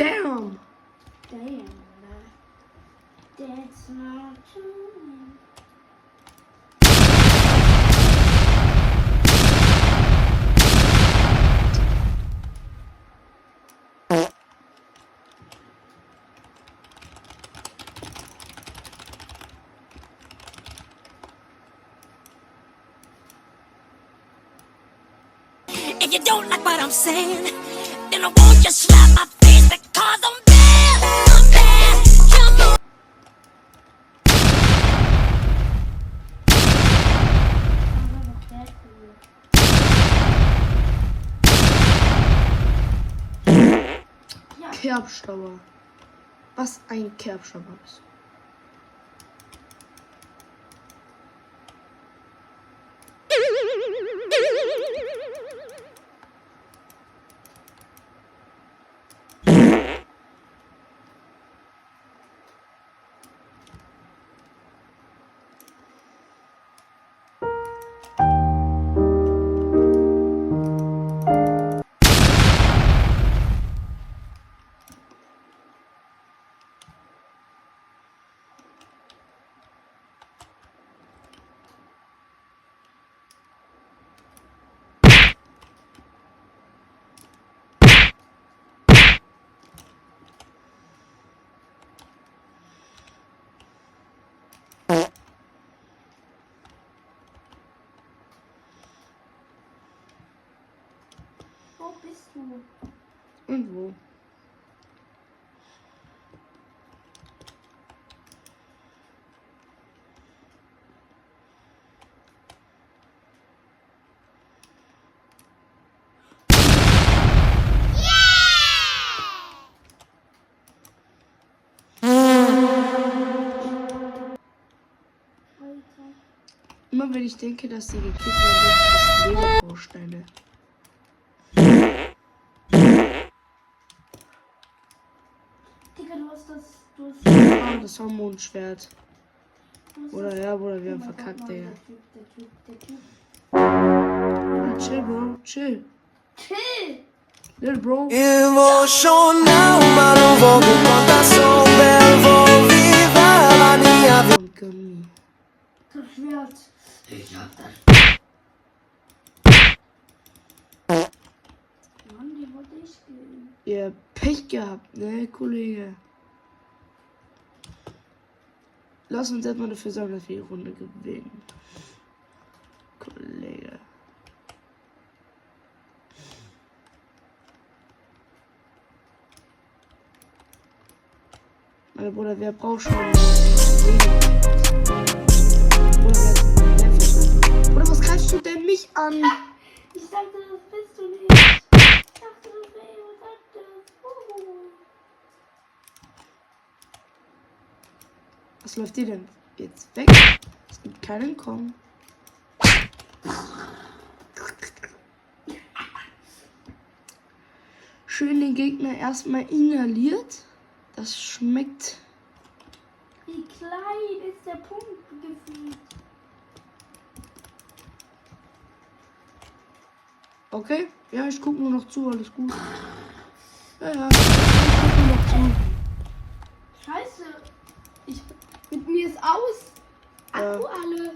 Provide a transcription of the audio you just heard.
Damn! That's not true. If you don't like what I'm saying, then I won't just slap my face because I'm bad. I'm bad. Come on. Kerbstauer. Was ein Kerbstauer ist. Wo bist du? Und wo? Immer wenn ich denke, dass die gekillt werden, sind das Lego-Bausteine. Digga, du hast das. Ah, das Hormonschwert. Oder ja, Bruder, wir haben verkackt, Digga. Der Typ. Chill, Bro, chill. Chill! Little Bro. Emocional, mas não vou com contação. Bem, vou viver a minha vida. Und Gummi. Das Schwert. Ich hab das. Mann, die wollte ich gehen. Ihr Pech gehabt, ne, Kollege? Lass uns erstmal dafür sorgen, dass wir die Runde gewinnen. Kollege. Mein Bruder, wer braucht schon? Bruder, was greifst du denn mich an? Ich dachte, das bist du nicht. Ich dachte, das wäre jemand anderes. Was läuft dir denn jetzt weg? Es gibt keinen Entkommen. Schön den Gegner erstmal inhaliert. Das schmeckt. Wie klein ist der Punkt gefühlt? Okay? Ja, ich guck nur noch zu, alles gut. Ja, ich guck nur noch zu. Scheiße. Mit mir ist aus. Akku Ja. alle.